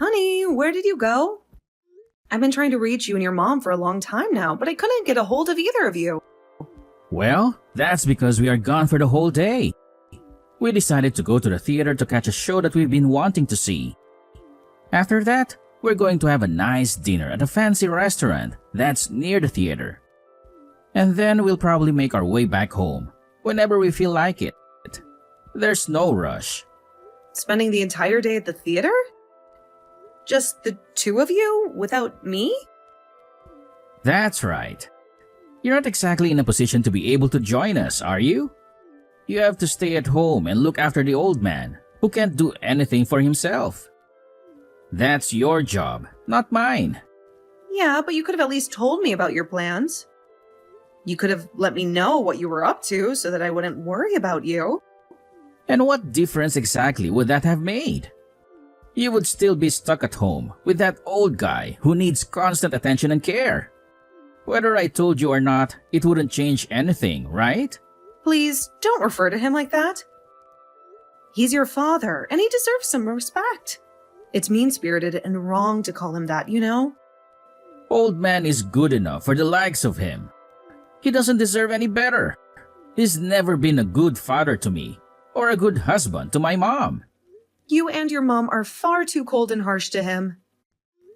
Honey, where did you go? I've been trying to reach you and your mom for a long time now, but I couldn't get a hold of either of you. Well, that's because we are gone for the whole day. We decided to go to the theater to catch a show that we've been wanting to see. After that, we're going to have a nice dinner at a fancy restaurant that's near the theater. And then we'll probably make our way back home whenever we feel like it. There's no rush. Spending the entire day at the theater? Just the two of you, without me? That's right. You're not exactly in a position to be able to join us, are you? You have to stay at home and look after the old man, who can't do anything for himself. That's your job, not mine. Yeah, but you could have at least told me about your plans. You could have let me know what you were up to so that I wouldn't worry about you. And what difference exactly would that have made? You would still be stuck at home with that old guy who needs constant attention and care. Whether I told you or not, it wouldn't change anything, right? Please, don't refer to him like that. He's your father, and he deserves some respect. It's mean-spirited and wrong to call him that, you know? Old man is good enough for the likes of him. He doesn't deserve any better. He's never been a good father to me, or a good husband to my mom. You and your mom are far too cold and harsh to him.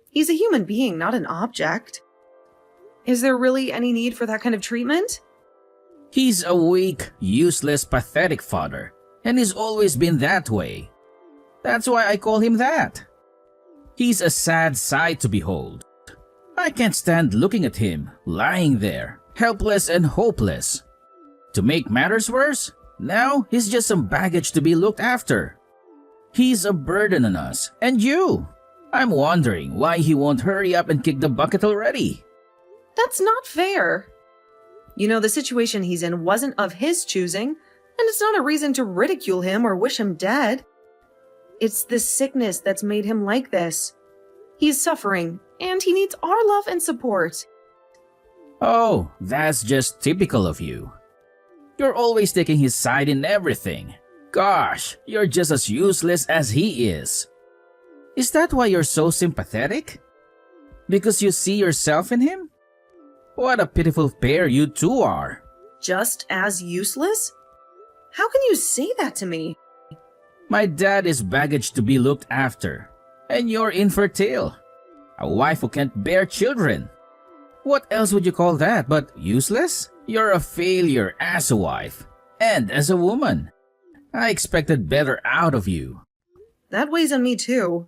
He's a human being, not an object. Is there really any need for that kind of treatment? He's a weak, useless, pathetic father, and he's always been that way. That's why I call him that. He's a sad sight to behold. I can't stand looking at him, lying there, helpless and hopeless. To make matters worse, now he's just some baggage to be looked after. He's a burden on us, and you. I'm wondering why he won't hurry up and kick the bucket already. That's not fair. You know, the situation he's in wasn't of his choosing, and it's not a reason to ridicule him or wish him dead. It's the sickness that's made him like this. He's suffering, and he needs our love and support. Oh, that's just typical of you. You're always taking his side in everything. Gosh, you're just as useless as he is. Is that why you're so sympathetic? Because you see yourself in him? What a pitiful pair you two are. Just as useless? How can you say that to me? My dad is baggage to be looked after, and you're infertile. A wife who can't bear children. What else would you call that but useless? You're a failure as a wife, and as a woman. I expected better out of you. That weighs on me too.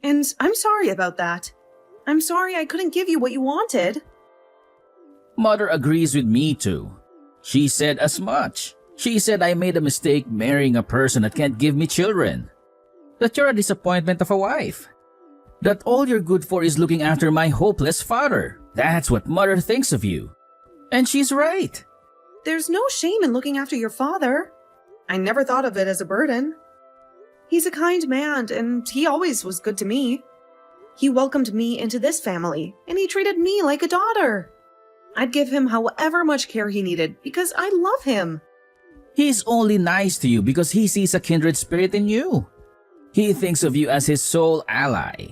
And I'm sorry about that. I'm sorry I couldn't give you what you wanted. Mother agrees with me too. She said as much. She said I made a mistake marrying a person that can't give me children. That you're a disappointment of a wife. That all you're good for is looking after my hopeless father. That's what Mother thinks of you. And she's right. There's no shame in looking after your father. I never thought of it as a burden. He's a kind man, and he always was good to me. He welcomed me into this family, and he treated me like a daughter. I'd give him however much care he needed because I love him. He's only nice to you because he sees a kindred spirit in you. He thinks of you as his sole ally.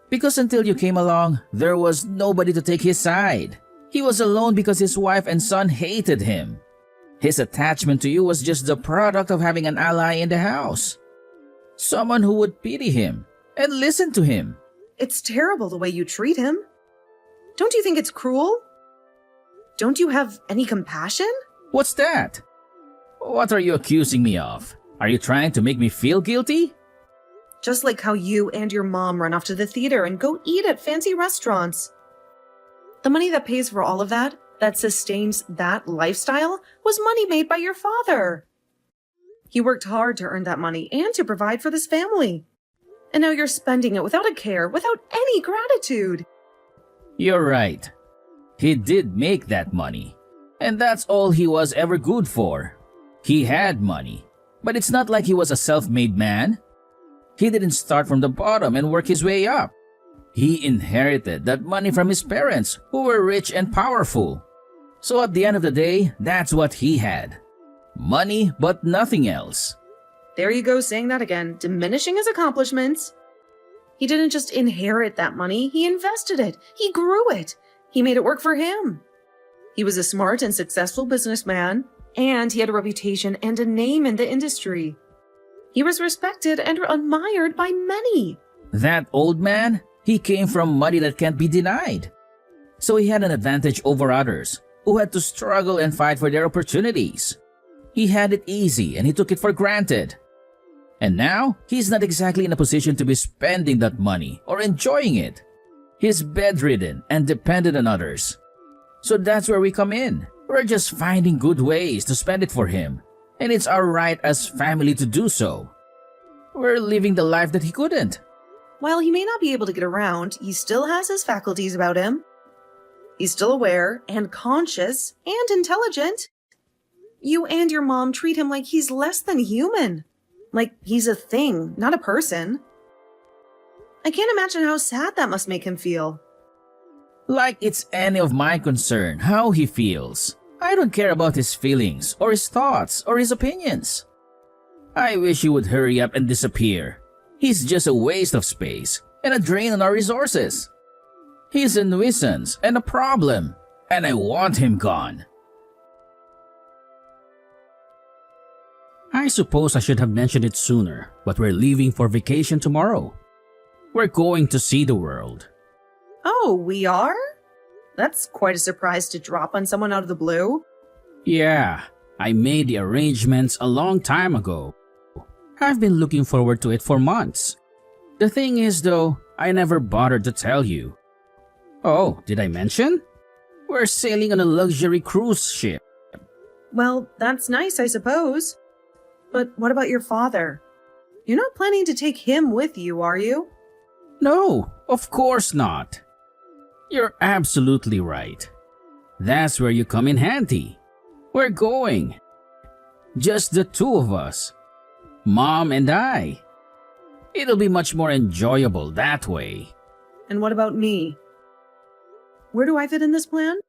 Because until you came along, there was nobody to take his side. He was alone because his wife and son hated him. His attachment to you was just the product of having an ally in the house. Someone who would pity him and listen to him. It's terrible the way you treat him. Don't you think it's cruel? Don't you have any compassion? What's that? What are you accusing me of? Are you trying to make me feel guilty? Just like how you and your mom run off to the theater and go eat at fancy restaurants. The money that pays for all of that sustains that lifestyle, was money made by your father. He worked hard to earn that money and to provide for this family. And now you're spending it without a care, without any gratitude. You're right. He did make that money. And that's all he was ever good for. He had money. But it's not like he was a self-made man. He didn't start from the bottom and work his way up. He inherited that money from his parents, who were rich and powerful. So at the end of the day, that's what he had. Money, but nothing else. There you go saying that again, diminishing his accomplishments. He didn't just inherit that money, he invested it. He grew it. He made it work for him. He was a smart and successful businessman, and he had a reputation and a name in the industry. He was respected and admired by many. That old man, he came from money that can't be denied. So he had an advantage over others who had to struggle and fight for their opportunities. He had it easy and he took it for granted. And now, he's not exactly in a position to be spending that money or enjoying it. He's bedridden and dependent on others. So that's where we come in. We're just finding good ways to spend it for him. And it's our right as family to do so. We're living the life that he couldn't. While he may not be able to get around, he still has his faculties about him. He's still aware and conscious and intelligent. You and your mom treat him like he's less than human. Like he's a thing, not a person. I can't imagine how sad that must make him feel. Like it's any of my concern how he feels. I don't care about his feelings or his thoughts or his opinions. I wish he would hurry up and disappear. He's just a waste of space and a drain on our resources. He's a nuisance and a problem, and I want him gone. I suppose I should have mentioned it sooner, but we're leaving for vacation tomorrow. We're going to see the world. Oh, we are? That's quite a surprise to drop on someone out of the blue. Yeah, I made the arrangements a long time ago. I've been looking forward to it for months. The thing is though, I never bothered to tell you. Oh, did I mention? We're sailing on a luxury cruise ship. Well, that's nice, I suppose. But what about your father? You're not planning to take him with you, are you? No, of course not. You're absolutely right. That's where you come in handy. We're going. Just the two of us. Mom and I. It'll be much more enjoyable that way. And what about me? Where do I fit in this plan?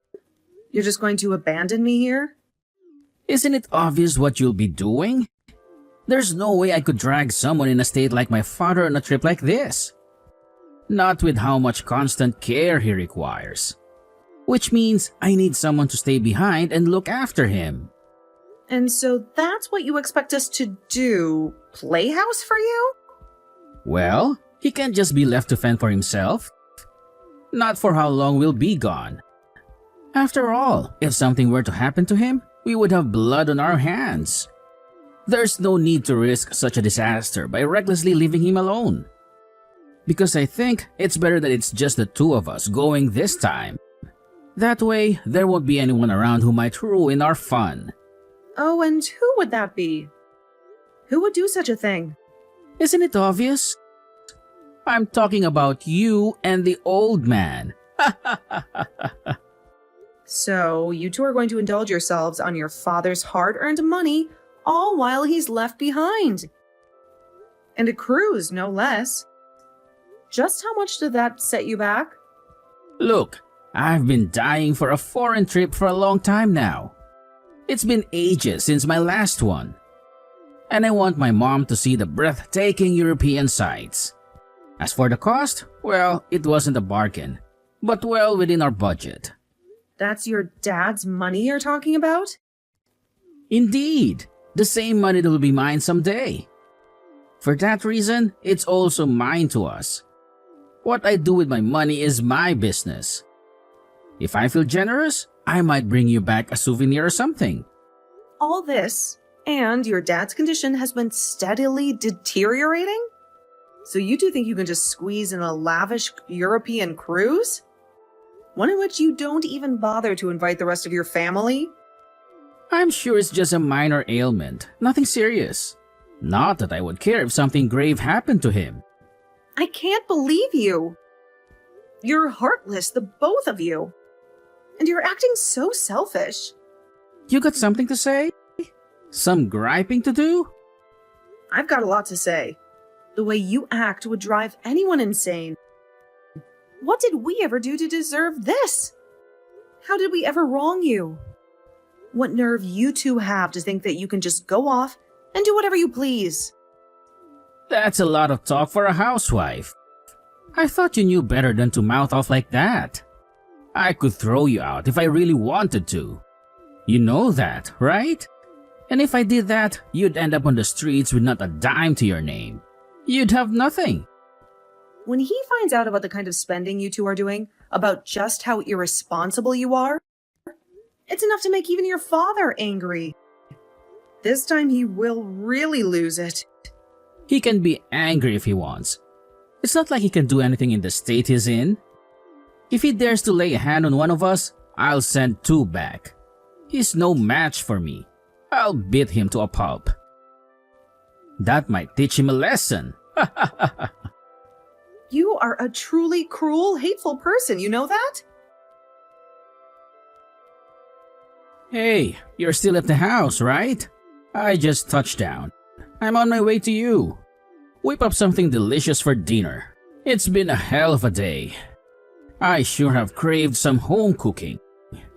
You're just going to abandon me here? Isn't it obvious what you'll be doing? There's no way I could drag someone in a state like my father on a trip like this. Not with how much constant care he requires. Which means I need someone to stay behind and look after him. And so that's what you expect us to do? Playhouse for you? Well, he can't just be left to fend for himself. Not for how long we'll be gone. After all, if something were to happen to him, we would have blood on our hands. There's no need to risk such a disaster by recklessly leaving him alone. Because I think it's better that it's just the two of us going this time. That way, there won't be anyone around who might ruin our fun. Oh, and who would that be? Who would do such a thing? Isn't it obvious? I'm talking about you and the old man. So, you two are going to indulge yourselves on your father's hard-earned money, all while he's left behind. And a cruise, no less. Just how much did that set you back? Look, I've been dying for a foreign trip for a long time now. It's been ages since my last one. And I want my mom to see the breathtaking European sights. As for the cost, well, it wasn't a bargain, but well within our budget. That's your dad's money you're talking about? Indeed, the same money that will be mine someday. For that reason, it's also mine to us. What I do with my money is my business. If I feel generous, I might bring you back a souvenir or something. All this, and your dad's condition has been steadily deteriorating? So you two think you can just squeeze in a lavish European cruise? One in which you don't even bother to invite the rest of your family? I'm sure it's just a minor ailment, nothing serious. Not that I would care if something grave happened to him. I can't believe you. You're heartless, the both of you. And you're acting so selfish. You got something to say? Some griping to do? I've got a lot to say. The way you act would drive anyone insane. What did we ever do to deserve this? How did we ever wrong you? What nerve you two have to think that you can just go off and do whatever you please? That's a lot of talk for a housewife. I thought you knew better than to mouth off like that. I could throw you out if I really wanted to. You know that, right? And if I did that, you'd end up on the streets with not a dime to your name. You'd have nothing. When he finds out about the kind of spending you two are doing, about just how irresponsible you are, it's enough to make even your father angry. This time he will really lose it. He can be angry if he wants. It's not like he can do anything in the state he's in. If he dares to lay a hand on one of us, I'll send 2 back. He's no match for me. I'll beat him to a pulp. That might teach him a lesson. You are a truly cruel, hateful person, you know that? Hey, you're still at the house, right? I just touched down. I'm on my way to you. Whip up something delicious for dinner. It's been a hell of a day. I sure have craved some home cooking.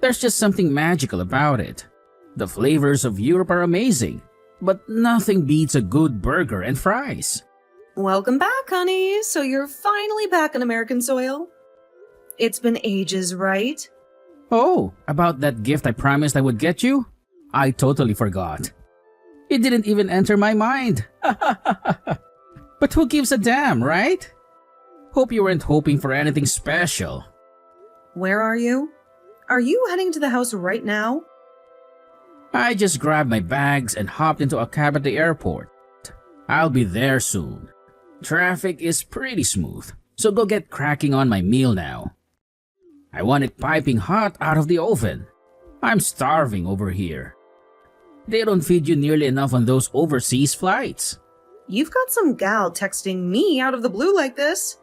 There's just something magical about it. The flavors of Europe are amazing, but nothing beats a good burger and fries. Welcome back, honey. So you're finally back on American soil? It's been ages, right? Oh, about that gift I promised I would get you? I totally forgot. It didn't even enter my mind. But who gives a damn, right? Hope you weren't hoping for anything special. Where are you? Are you heading to the house right now? I just grabbed my bags and hopped into a cab at the airport. I'll be there soon. Traffic is pretty smooth, so go get cracking on my meal now. I want it piping hot out of the oven. I'm starving over here. They don't feed you nearly enough on those overseas flights. You've got some gal texting me out of the blue like this.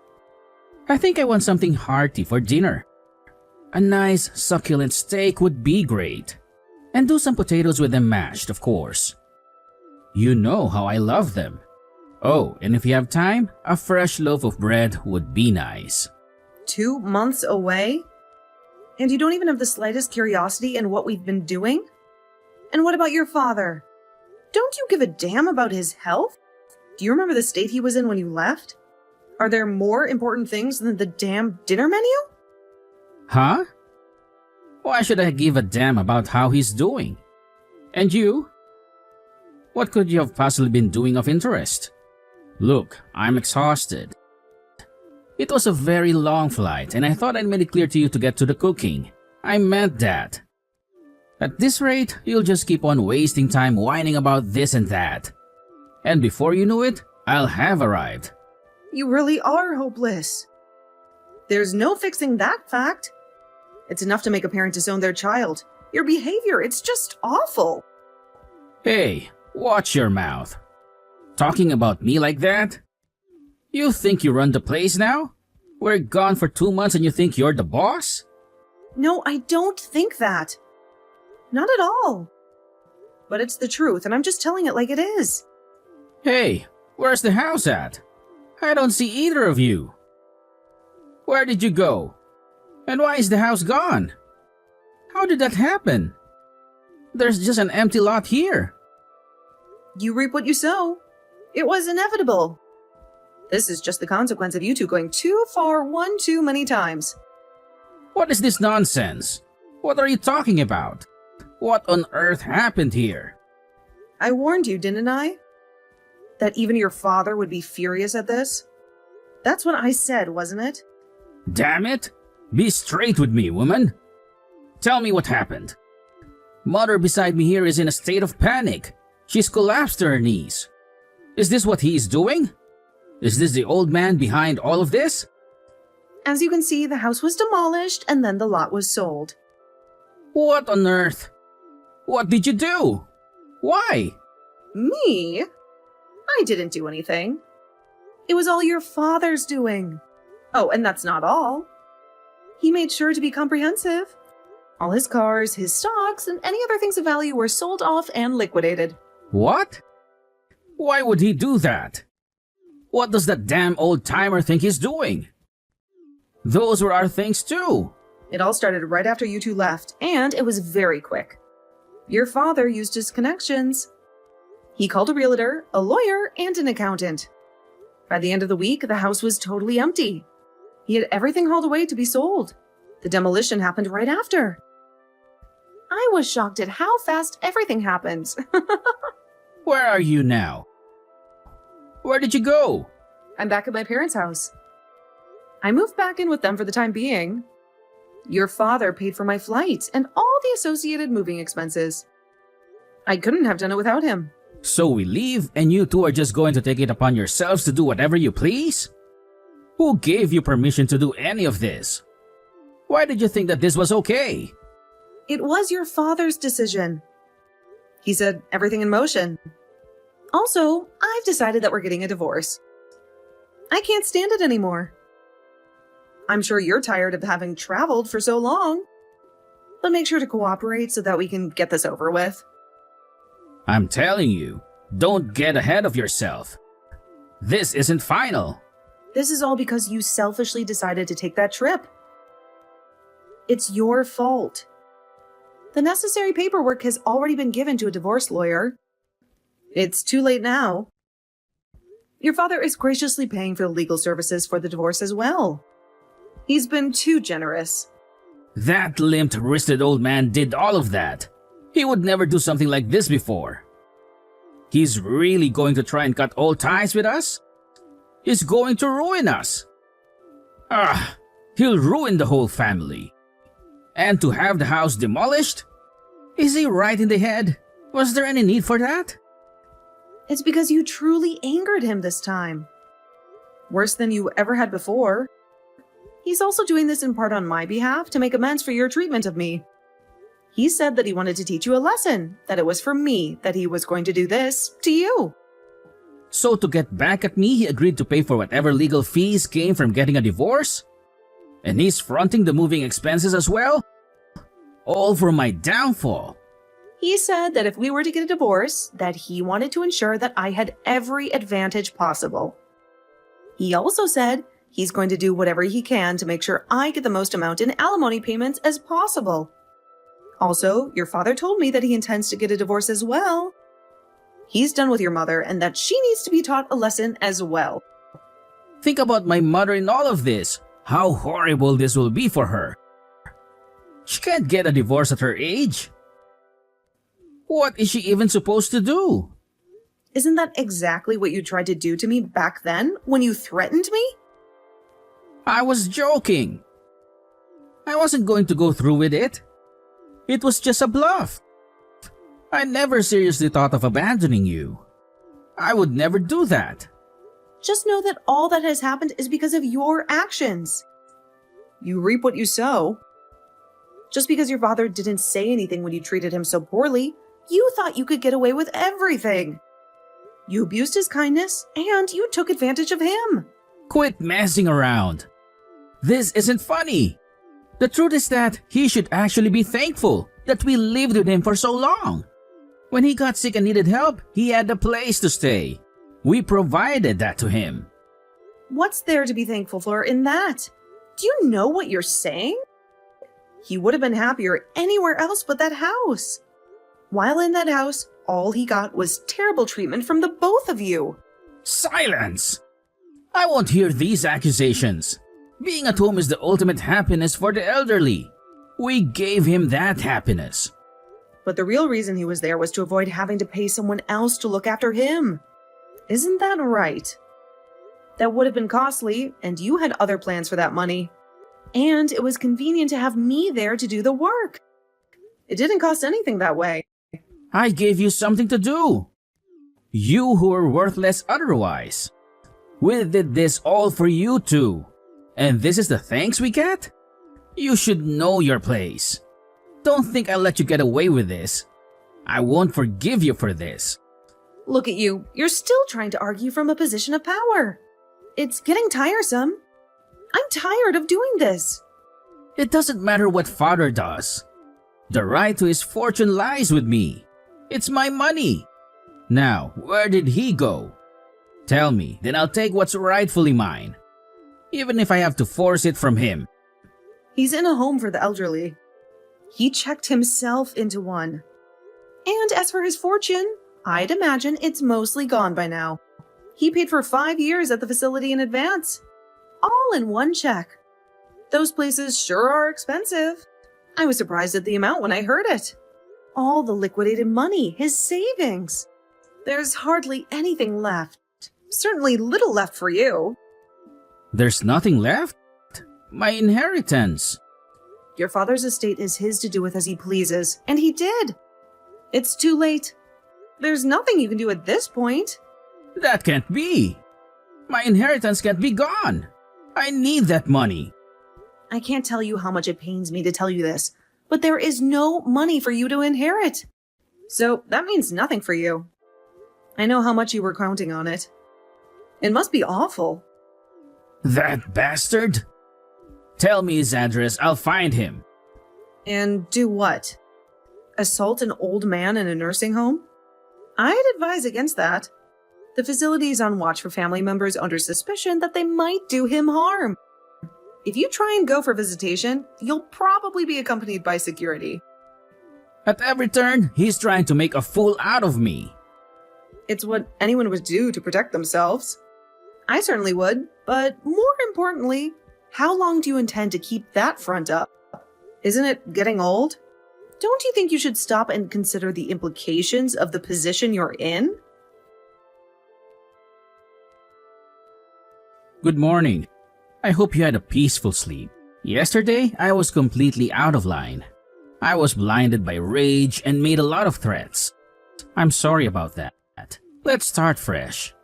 I think I want something hearty for dinner. A nice, succulent steak would be great. And do some potatoes with them mashed, of course. You know how I love them. Oh, and if you have time, a fresh loaf of bread would be nice. 2 months away? And you don't even have the slightest curiosity in what we've been doing? And what about your father? Don't you give a damn about his health? Do you remember the state he was in when you left? Are there more important things than the damn dinner menu? Huh? Why should I give a damn about how he's doing? And you? What could you have possibly been doing of interest? Look, I'm exhausted. It was a very long flight, and I thought I'd made it clear to you to get to the cooking. I meant that. At this rate, you'll just keep on wasting time whining about this and that. And before you know it, I'll have arrived. You really are hopeless. There's no fixing that fact. It's enough to make a parent disown their child. Your behavior, it's just awful. Hey, watch your mouth. Talking about me like that? You think you run the place now? We're gone for 2 months and you think you're the boss? No, I don't think that. Not at all. But it's the truth, and I'm just telling it like it is. Hey, where's the house at? I don't see either of you. Where did you go? And why is the house gone? How did that happen? There's just an empty lot here. You reap what you sow. It was inevitable. This is just the consequence of you two going too far one too many times. What is this nonsense? What are you talking about? What on earth happened here? I warned you, didn't I? That even your father would be furious at this? That's what I said, wasn't it? Damn it! Be straight with me, woman. Tell me what happened. Mother beside me here is in a state of panic. She's collapsed to her knees. Is this what he is doing? Is this the old man behind all of this? As you can see, the house was demolished and then the lot was sold. What on earth? What did you do? Why? Me? I didn't do anything. It was all your father's doing. Oh, and that's not all. He made sure to be comprehensive. All his cars, his stocks, and any other things of value were sold off and liquidated. What? Why would he do that? What does that damn old timer think he's doing? Those were our things too. It all started right after you two left, and it was very quick. Your father used his connections. He called a realtor, a lawyer, and an accountant. By the end of the week, the house was totally empty. He had everything hauled away to be sold. The demolition happened right after. I was shocked at how fast everything happened. Where are you now? Where did you go? I'm back at my parents' house. I moved back in with them for the time being. Your father paid for my flight and all the associated moving expenses. I couldn't have done it without him. So we leave and you two are just going to take it upon yourselves to do whatever you please? Who gave you permission to do any of this? Why did you think that this was okay? It was your father's decision. He said everything in motion. Also, I've decided that we're getting a divorce. I can't stand it anymore. I'm sure you're tired of having traveled for so long. But make sure to cooperate so that we can get this over with. I'm telling you, don't get ahead of yourself. This isn't final. This is all because you selfishly decided to take that trip. It's your fault. The necessary paperwork has already been given to a divorce lawyer. It's too late now. Your father is graciously paying for the legal services for the divorce as well. He's been too generous. That limp-wristed old man did all of that. He would never do something like this before. He's really going to try and cut all ties with us? He's going to ruin us. He'll ruin the whole family. And to have the house demolished? Is he right in the head? Was there any need for that? It's because you truly angered him this time. Worse than you ever had before. He's also doing this in part on my behalf to make amends for your treatment of me. He said that he wanted to teach you a lesson, that it was for me that he was going to do this to you. So to get back at me, he agreed to pay for whatever legal fees came from getting a divorce? And he's fronting the moving expenses as well? All for my downfall. He said that if we were to get a divorce, that he wanted to ensure that I had every advantage possible. He also said he's going to do whatever he can to make sure I get the most amount in alimony payments as possible. Also, your father told me that he intends to get a divorce as well. He's done with your mother and that she needs to be taught a lesson as well. Think about my mother in all of this. How horrible this will be for her. She can't get a divorce at her age. What is she even supposed to do? Isn't that exactly what you tried to do to me back then when you threatened me? I was joking. I wasn't going to go through with it. It was just a bluff. I never seriously thought of abandoning you. I would never do that. Just know that all that has happened is because of your actions. You reap what you sow. Just because your father didn't say anything when you treated him so poorly, you thought you could get away with everything. You abused his kindness and you took advantage of him. Quit messing around. This isn't funny. The truth is that he should actually be thankful that we lived with him for so long. When he got sick and needed help, he had a place to stay. We provided that to him. What's there to be thankful for in that? Do you know what you're saying? He would have been happier anywhere else but that house. While in that house, all he got was terrible treatment from the both of you. Silence! I won't hear these accusations. Being at home is the ultimate happiness for the elderly. We gave him that happiness. But the real reason he was there was to avoid having to pay someone else to look after him. Isn't that right? That would have been costly, and you had other plans for that money. And it was convenient to have me there to do the work. It didn't cost anything that way. I gave you something to do. You who were worthless otherwise. We did this all for you two. And this is the thanks we get? You should know your place. Don't think I'll let you get away with this. I won't forgive you for this. Look at you. You're still trying to argue from a position of power. It's getting tiresome. I'm tired of doing this. It doesn't matter what father does. The right to his fortune lies with me. It's my money. Now, where did he go? Tell me, then I'll take what's rightfully mine. Even if I have to force it from him. He's in a home for the elderly. He checked himself into one. And as for his fortune, I'd imagine it's mostly gone by now. He paid for 5 years at the facility in advance. All in one check. Those places sure are expensive. I was surprised at the amount when I heard it. All the liquidated money, his savings. There's hardly anything left. Certainly little left for you. There's nothing left? My inheritance. Your father's estate is his to do with as he pleases, and he did. It's too late. There's nothing you can do at this point. That can't be. My inheritance can't be gone. I need that money. I can't tell you how much it pains me to tell you this, but there is no money for you to inherit. So that means nothing for you. I know how much you were counting on it. It must be awful. That bastard? Tell me his address, I'll find him. And do what? Assault an old man in a nursing home? I'd advise against that. The facility is on watch for family members under suspicion that they might do him harm. If you try and go for visitation, you'll probably be accompanied by security. At every turn, he's trying to make a fool out of me. It's what anyone would do to protect themselves. I certainly would, but more importantly, how long do you intend to keep that front up? Isn't it getting old? Don't you think you should stop and consider the implications of the position you're in? Good morning. I hope you had a peaceful sleep. Yesterday, I was completely out of line. I was blinded by rage and made a lot of threats. I'm sorry about that. Let's start fresh.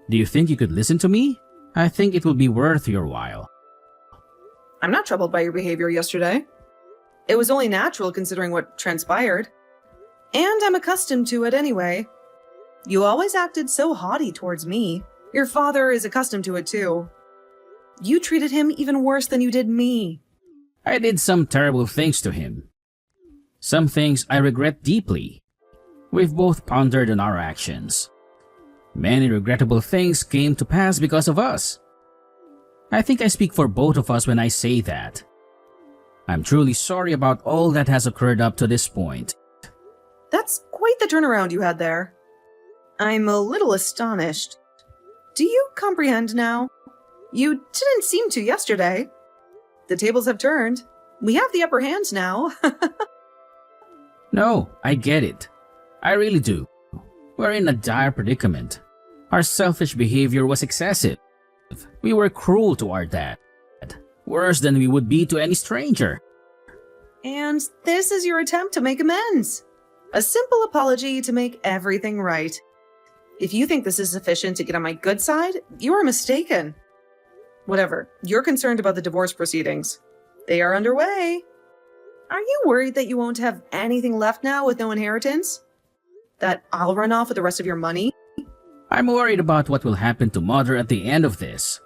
Do you think you could listen to me? I think it will be worth your while. I'm not troubled by your behavior yesterday. It was only natural considering what transpired. And I'm accustomed to it anyway. You always acted so haughty towards me. Your father is accustomed to it too. You treated him even worse than you did me. I did some terrible things to him. Some things I regret deeply. We've both pondered on our actions. Many regrettable things came to pass because of us. I think I speak for both of us when I say that. I'm truly sorry about all that has occurred up to this point. That's quite the turnaround you had there. I'm a little astonished. Do you comprehend now? You didn't seem to yesterday. The tables have turned. We have the upper hand now. No, I get it. I really do. We're in a dire predicament. Our selfish behavior was excessive. We were cruel to our dad. Worse than we would be to any stranger. And this is your attempt to make amends. A simple apology to make everything right. If you think this is sufficient to get on my good side, you are mistaken. Whatever, you're concerned about the divorce proceedings. They are underway. Are you worried that you won't have anything left now with no inheritance? That I'll run off with the rest of your money? I'm worried about what will happen to Mother at the end of this.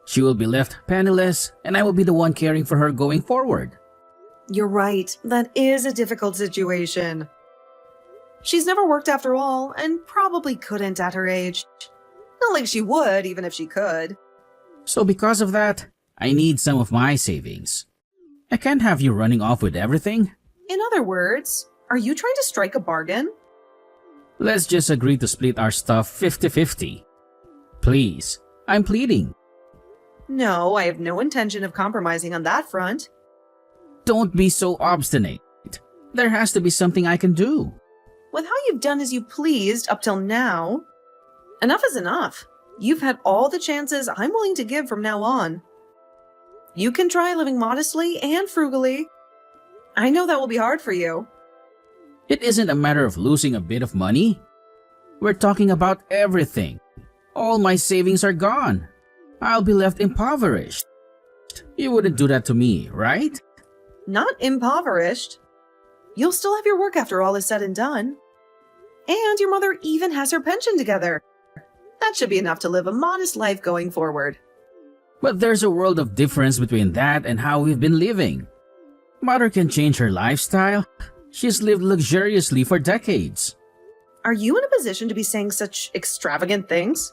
She will be left penniless, and I will be the one caring for her going forward. You're right, that is a difficult situation. She's never worked after all, and probably couldn't at her age. Not like she would, even if she could. So because of that, I need some of my savings. I can't have you running off with everything. In other words, are you trying to strike a bargain? Let's just agree to split our stuff 50-50. Please, I'm pleading. No, I have no intention of compromising on that front. Don't be so obstinate. There has to be something I can do. With how you've done as you pleased up till now, enough is enough. You've had all the chances I'm willing to give from now on. You can try living modestly and frugally. I know that will be hard for you. It isn't a matter of losing a bit of money. We're talking about everything. All my savings are gone. I'll be left impoverished. You wouldn't do that to me, right? Not impoverished. You'll still have your work after all is said and done. And your mother even has her pension together. That should be enough to live a modest life going forward. But there's a world of difference between that and how we've been living. Mother can change her lifestyle. She's lived luxuriously for decades. Are you in a position to be saying such extravagant things?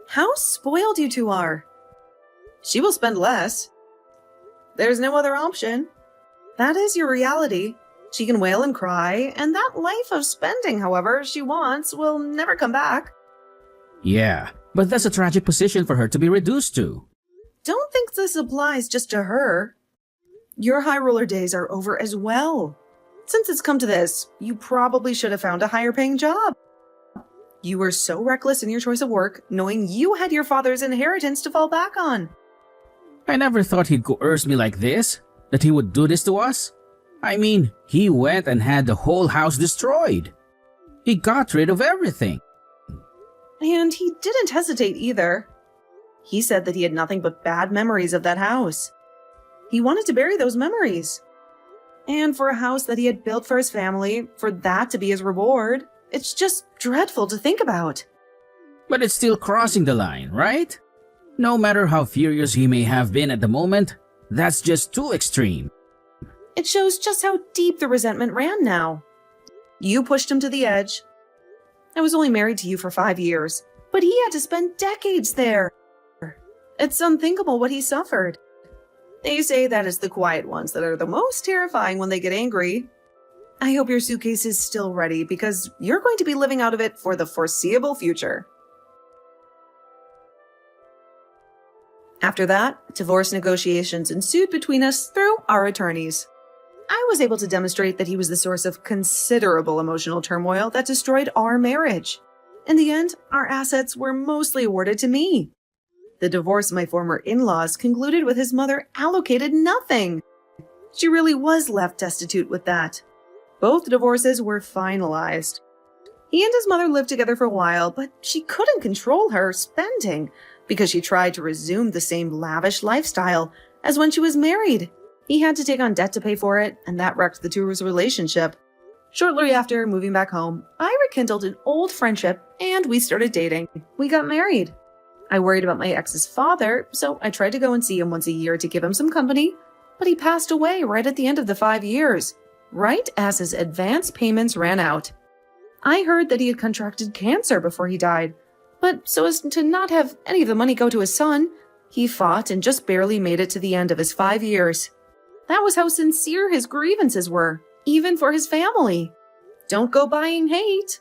How spoiled you two are. She will spend less. There's no other option. That is your reality. She can wail and cry, and that life of spending however she wants will never come back. Yeah, but that's a tragic position for her to be reduced to. don't think this applies just to her. Your high roller days are over as well. Since it's come to this, you probably should have found a higher paying job. You were so reckless in your choice of work, knowing you had your father's inheritance to fall back on. I never thought he'd coerce me like this, that he would do this to us. I mean, he went and had the whole house destroyed. He got rid of everything. And he didn't hesitate either. He said that he had nothing but bad memories of that house. He wanted to bury those memories. And for a house that he had built for his family, for that to be his reward, it's just dreadful to think about. But it's still crossing the line, right? No matter how furious he may have been at the moment, that's just too extreme. It shows just how deep the resentment ran now. You pushed him to the edge. I was only married to you for 5 years, but he had to spend decades there. It's unthinkable what he suffered. They say that it's the quiet ones that are the most terrifying when they get angry. I hope your suitcase is still ready because you're going to be living out of it for the foreseeable future. After that, divorce negotiations ensued between us through our attorneys. I was able to demonstrate that he was the source of considerable emotional turmoil that destroyed our marriage. In the end, our assets were mostly awarded to me. The divorce of my former in-laws concluded with his mother allocated nothing. She really was left destitute with that. Both divorces were finalized. He and his mother lived together for a while, but she couldn't control her spending because she tried to resume the same lavish lifestyle as when she was married. He had to take on debt to pay for it, and that wrecked the two of his relationship. Shortly after moving back home, I rekindled an old friendship and we started dating. We got married. I worried about my ex's father, so I tried to go and see him once a year to give him some company, but he passed away right at the end of the 5 years, right as his advance payments ran out. I heard that he had contracted cancer before he died, but so as to not have any of the money go to his son, he fought and just barely made it to the end of his 5 years. That was how sincere his grievances were, even for his family. Don't go buying hate.